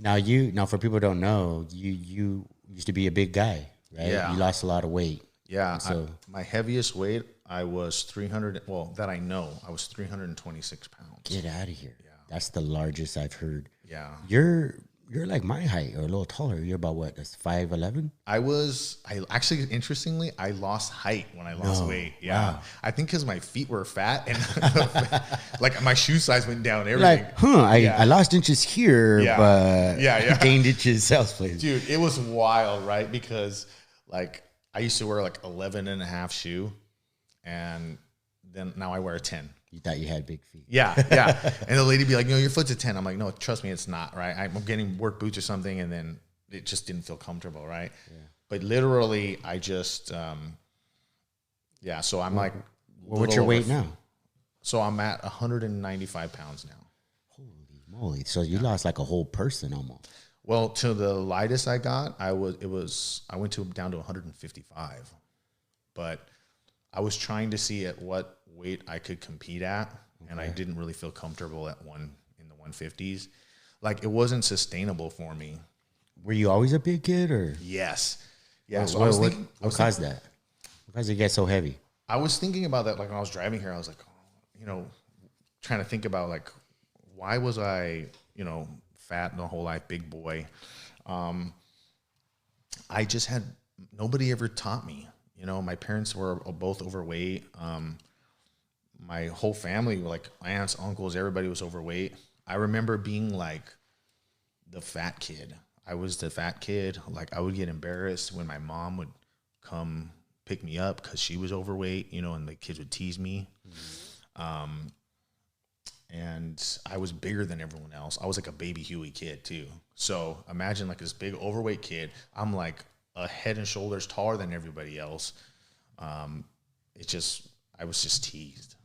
Now for people who don't know, you used to be a big guy, right? Yeah. You lost a lot of weight. Yeah. So My heaviest weight, I was 300. Well, that I know, I was 326 pounds. get out of here. Yeah. That's the largest I've heard. Yeah. You're like my height or a little taller. You're about what? That's 5'11"? I actually, interestingly, I lost height when I lost weight. Yeah. Wow. I think because my feet were fat and like my shoe size went down, everything. Like, I lost inches here, but gained inches elsewhere. Dude, it was wild, right? Because like I used to wear like 11 and a half shoe, and then now I wear a 10. You thought you had big feet. Yeah. And the lady be like, your foot's a 10. I'm like, no, trust me, it's not, right? I'm getting work boots or something, and then it just didn't feel comfortable, right? Yeah. But literally, I just, so I'm like... What's your weight now? So I'm at 195 pounds now. Holy moly. So you lost like a whole person almost. Well, to the lightest I got, I went down to 155. But I was trying to see at what weight I could compete at, and I didn't really feel comfortable in the 150s. Like, it wasn't sustainable for me. Were you always a big kid, or? Yes. Yeah. So what caused that? What caused you to get so heavy? I was thinking about that, like, when I was driving here. I was like, trying to think about, like, why was I, fat my whole life, big boy? I just had, nobody ever taught me. My parents were both overweight. My whole family, like aunts, uncles, everybody was overweight. I remember being like the fat kid. I was the fat kid. Like, I would get embarrassed when my mom would come pick me up because she was overweight, and the kids would tease me. And I was bigger than everyone else. I was like a baby Huey kid too. So imagine like this big overweight kid. I'm like a head and shoulders taller than everybody else. I was just teased.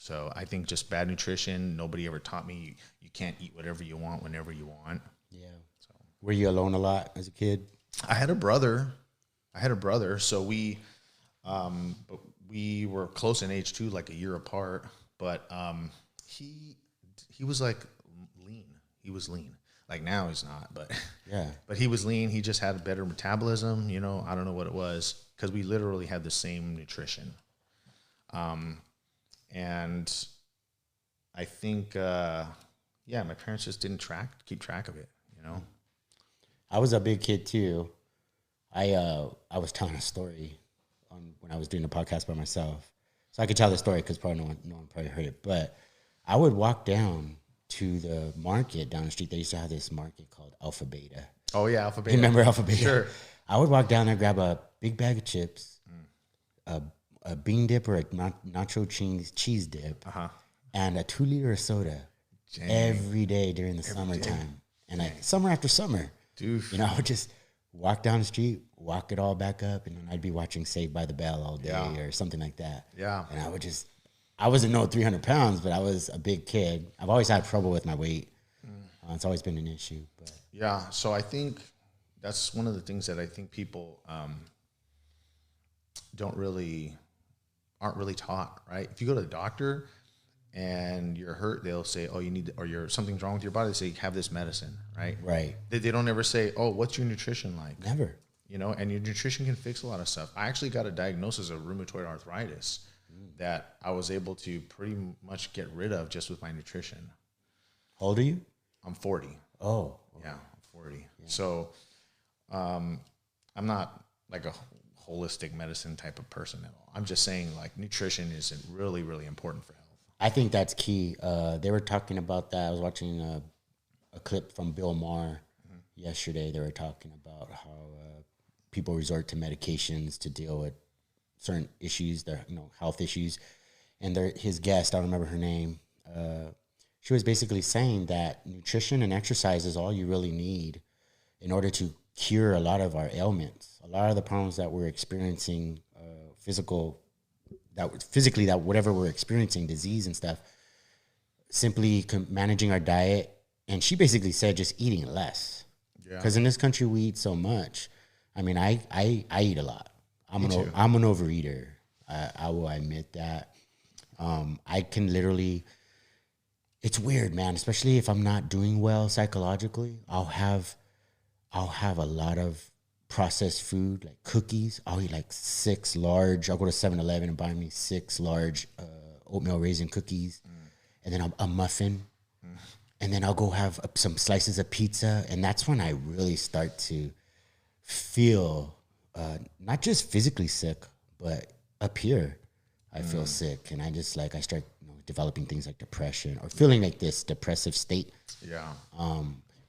So I think just bad nutrition. Nobody ever taught me you can't eat whatever you want whenever you want. Yeah. So were you alone a lot as a kid? I had a brother. So we were close in age too, like a year apart. But he was like lean. He was lean. Like, now he's not, but yeah. But he was lean. He just had a better metabolism. I don't know what it was, because we literally had the same nutrition. And I think, my parents just didn't keep track of it. I was a big kid too. I was telling a story when I was doing a podcast by myself, so I could tell the story because probably no one probably heard it. But I would walk down to the market down the street. They used to have this market called Alpha Beta. Oh yeah, Alpha Beta. Remember Alpha Beta? Sure. I would walk down there, grab a big bag of chips, a bean dip or a nacho cheese dip, and a 2-liter of soda every day during the summertime. And summer after summer, dude, I would just walk down the street, walk it all back up, and then I'd be watching Saved by the Bell all day or something like that. Yeah. And I wasn't 300 pounds, but I was a big kid. I've always had trouble with my weight. It's always been an issue. But yeah, so I think that's one of the things that I think people aren't really taught, right? If you go to the doctor and you're hurt, they'll say, oh, something's wrong with your body. They say, have this medicine, right? Right. They don't ever say, oh, what's your nutrition like? Never. And your nutrition can fix a lot of stuff. I actually got a diagnosis of rheumatoid arthritis that I was able to pretty much get rid of just with my nutrition. How old are you? I'm 40. Oh. Okay. Yeah, I'm 40. Yeah. So I'm not like a holistic medicine type of person at all. I'm just saying, like, nutrition is really, really important for health. I think that's key. They were talking about that. I was watching a clip from Bill Maher yesterday. They were talking about how people resort to medications to deal with certain issues, their health issues. And his guest, I don't remember her name, she was basically saying that nutrition and exercise is all you really need in order to cure a lot of our ailments. A lot of the problems that we're experiencing, physically, that whatever we're experiencing, disease and stuff, simply managing our diet. And she basically said just eating less. Because in this country we eat so much. I mean, I eat a lot. I'm an overeater. I will admit that. I can literally it's weird, man. Especially if I'm not doing well psychologically, I'll have a lot of processed food, like cookies. I'll eat like 6 large. I'll go to 7-Eleven and buy me 6 large oatmeal raisin cookies, and then a muffin, and then I'll go have some slices of pizza, and that's when I really start to feel not just physically sick, but up here I feel sick, and I start developing things like depression or feeling like this depressive state. Yeah.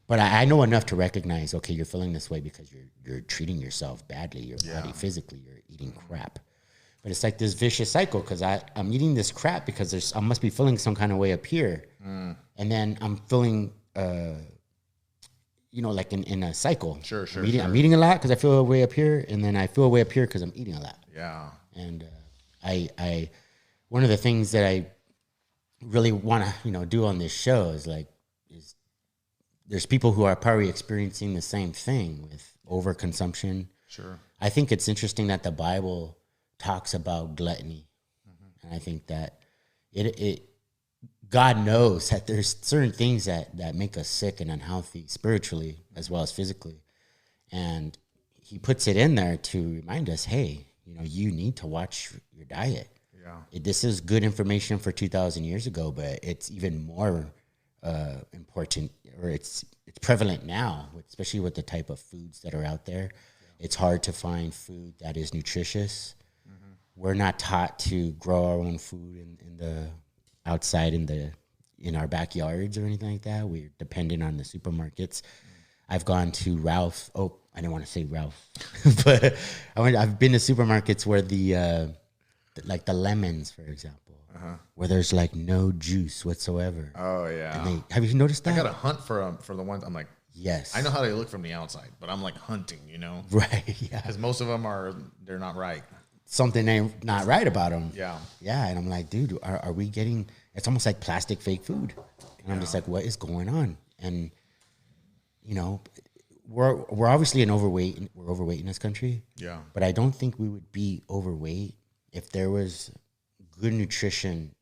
But I know enough to recognize, okay, you're feeling this way because you're treating yourself badly, your body physically, you're eating crap. But it's like this vicious cycle because I'm eating this crap because I must be feeling some kind of way up here. And then I'm feeling, like in a cycle. Sure. I'm eating a lot because I feel a way up here, and then I feel a way up here because I'm eating a lot. Yeah. And I one of the things that I really want to, do on this show is there's people who are probably experiencing the same thing with overconsumption. Sure. I think it's interesting that the Bible talks about gluttony. And I think that God knows that there's certain things that make us sick and unhealthy spiritually as well as physically. And he puts it in there to remind us, hey, you need to watch your diet. Yeah. This is good information for 2,000 years ago, but it's even more important, or it's prevalent now, especially with the type of foods that are out there. Yeah. It's hard to find food that is nutritious. We're not taught to grow our own food in the outside in our backyards or anything like that. We're dependent on the supermarkets. I've gone to Ralph. Oh, I didn't want to say Ralph, but I've been to supermarkets where the lemons, for example, where there's like no juice whatsoever. Oh yeah. And have you noticed that? I got to hunt for the ones. I'm like, yes. I know how they look from the outside, but I'm like hunting, Right. Yeah. Because most of them they're not right. Something ain't not right about them. Yeah. Yeah. And I'm like, dude, are we getting? It's almost like plastic fake food, and I'm just like, what is going on? And we're obviously overweight. We're overweight in this country. Yeah. But I don't think we would be overweight if there was good nutrition.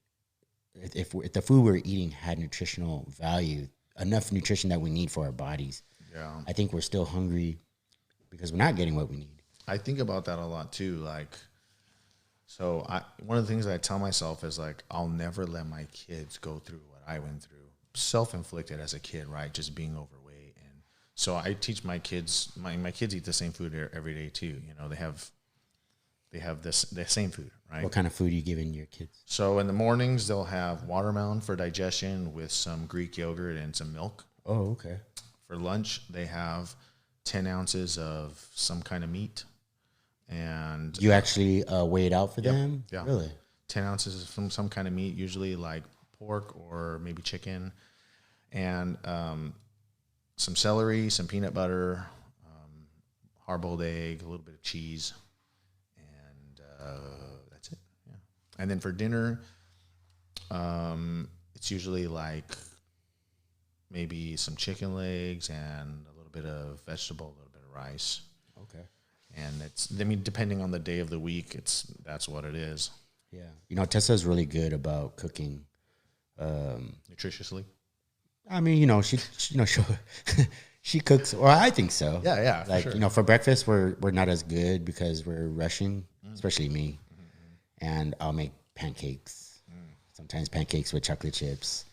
If the food we're eating had nutritional value, enough nutrition that we need for our bodies. Yeah. I think we're still hungry because we're not getting what we need. I think about that a lot too. One of the things that I tell myself is I'll never let my kids go through what I went through. Self-inflicted as a kid, right? Just being overweight. And so I teach my kids, my kids eat the same food every day too. They have the same food, right? What kind of food are you giving your kids? So in the mornings, they'll have watermelon for digestion with some Greek yogurt and some milk. Oh, okay. For lunch, they have 10 ounces of some kind of meat. And you actually weigh it out for them? Yeah. Really? 10 ounces from some kind of meat, usually like pork or maybe chicken, and some celery, some peanut butter, hard-boiled egg, a little bit of cheese, and that's it. Yeah. And then for dinner, it's usually like maybe some chicken legs and a little bit of vegetable, a little bit of rice. Okay. And depending on the day of the week, that's what it is. Yeah. Tessa's really good about cooking. Nutritiously? I mean, she cooks, or I think so. Yeah, like, for sure. For breakfast, we're not as good because we're rushing, especially me. And I'll make pancakes. Sometimes pancakes with chocolate chips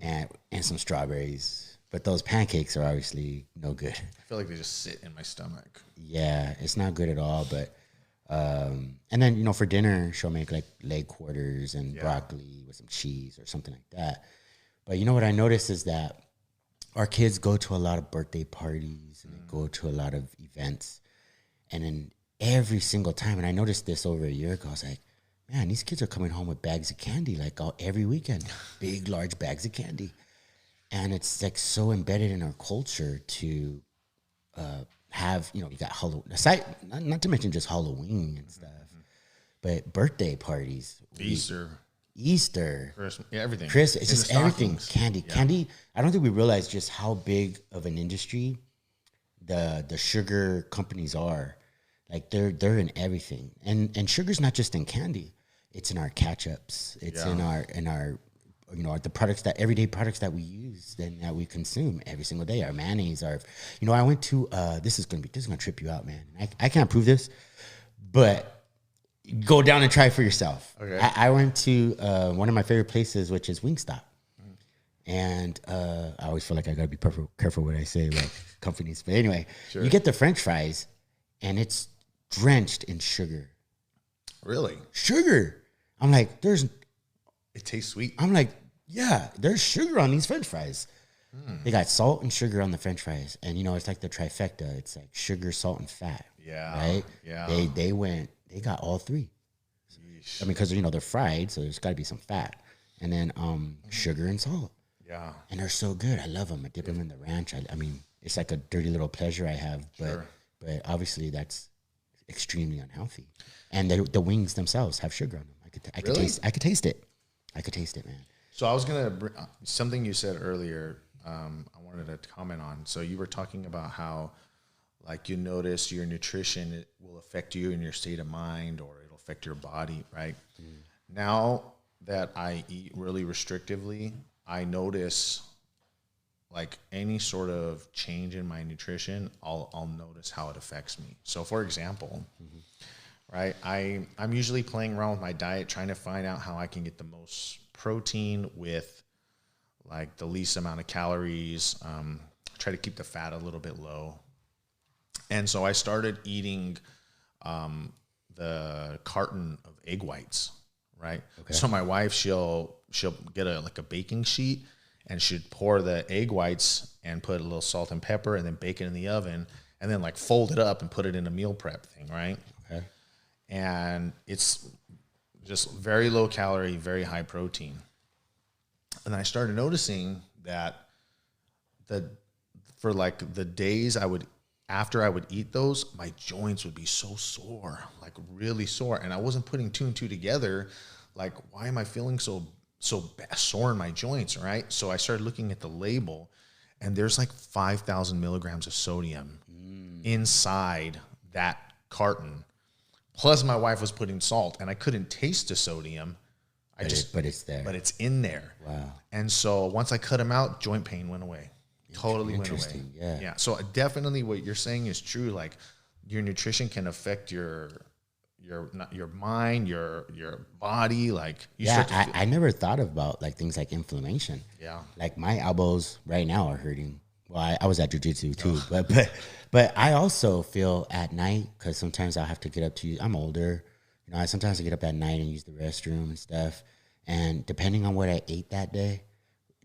and some strawberries. But those pancakes are obviously no good. I feel like they just sit in my stomach. Yeah, it's not good at all. But and then for dinner she'll make like leg quarters and broccoli with some cheese or something like that. But what I noticed is that our kids go to a lot of birthday parties and they go to a lot of events, and then every single time, and I noticed this over a year ago, I was like, man, these kids are coming home with bags of candy every weekend, big large bags of candy. And it's like so embedded in our culture to have, you got Halloween, not to mention just Halloween and stuff, but birthday parties, Easter, Christmas, everything. It's just everything. Candy. I don't think we realize just how big of an industry the sugar companies are. Like they're in everything, and sugar's not just in candy; it's in our ketchups, it's in our you know, the products that everyday products that we use and that we consume every single day. Our mayonnaise, our, you know, I went to this is gonna trip you out, man. I can't prove this, but go down and try it for yourself. Okay. I went to one of my favorite places, which is Wingstop. And I always feel like I gotta be careful what I say, like companies. But anyway, you get the French fries, and it's drenched in sugar. Really? Sugar. I'm like, It tastes sweet. I'm like, yeah, there's sugar on these French fries. They got salt and sugar on the French fries, and you know it's like the trifecta. It's like sugar, salt, and fat. Yeah. Right. Yeah. They got all three. Yeesh. I mean, because you know they're fried, so there's got to be some fat, and then sugar and salt. Yeah. And they're so good. I love them. I dip them in the ranch. I mean, it's like a dirty little pleasure I have, but obviously that's extremely unhealthy. And the wings themselves have sugar on them. I could taste it. I could taste it, man. So I was gonna bring something you said earlier. I wanted to comment on. So you were talking about how, like, you notice your nutrition, it will affect you in your state of mind, or it'll affect your body, right? Now that I eat really restrictively, I notice, like, any sort of change in my nutrition, I'll notice how it affects me. So, for example, right, I'm usually playing around with my diet, trying to find out how I can get the most protein with, like, the least amount of calories. Try to keep the fat a little bit low. And so I started eating the carton of egg whites, right? Okay. So my wife, she'll get a baking sheet, and she'd pour the egg whites and put a little salt and pepper and then bake it in the oven, and then like fold it up and put it in a meal prep thing, right? Okay. And it's just very low calorie, very high protein. And I started noticing that for like the days after I would eat those, my joints would be so sore, like really sore. And I wasn't putting two and two together. Like, why am I feeling so sore in my joints, right? So I started looking at the label, and there's like 5,000 milligrams of sodium inside that carton. Plus my wife was putting salt, and I couldn't taste the sodium. But it's there. But it's in there. Wow. And so once I cut them out, joint pain went away. Totally went away. Yeah. So definitely what you're saying is true. Like, your nutrition can affect your mind, your body. Like, I never thought about like things like inflammation. Yeah. Like, my elbows right now are hurting. Well, I was at jiu-jitsu too, but I also feel at night, because sometimes I'll have to get up to use. I'm older, you know. Sometimes I get up at night and use the restroom and stuff. And depending on what I ate that day,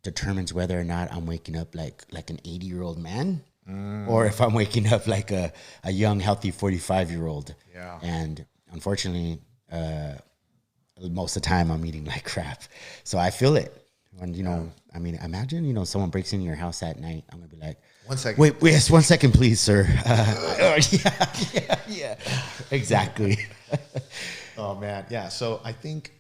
determines whether or not I'm waking up like an 80-year-old man, or if I'm waking up like a young, healthy 45-year-old. Yeah. And unfortunately, most of the time I'm eating like crap, so I feel it. When, you know, I mean, imagine, you know, someone breaks into your house at night. I'm gonna be like, 1 second. Wait, yes, 1 second, please, sir. Yeah, exactly. Oh man, yeah. So I think